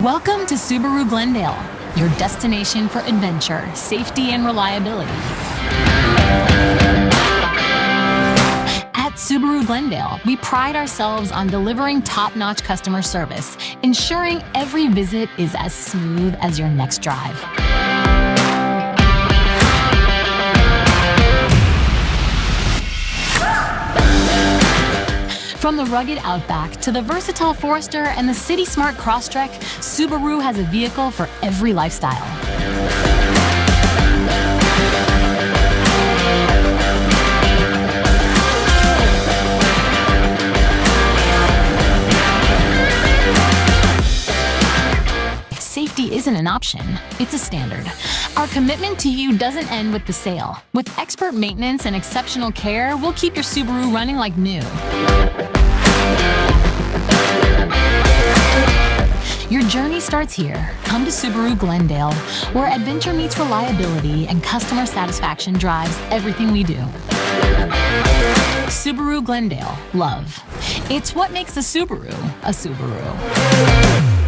Welcome to Subaru Glendale, your destination for adventure, safety, and reliability. At Subaru Glendale, we pride ourselves on delivering top-notch customer service, ensuring every visit is as smooth as your next drive. From the rugged Outback to the versatile Forester and the city-smart Crosstrek, Subaru has a vehicle for every lifestyle. Safety isn't an option, it's a standard. Our commitment to you doesn't end with the sale. With expert maintenance and exceptional care, we'll keep your Subaru running like new. Your journey starts here. Come to Subaru Glendale, where adventure meets reliability and customer satisfaction drives everything we do. Subaru Glendale, love. It's what makes a Subaru a Subaru.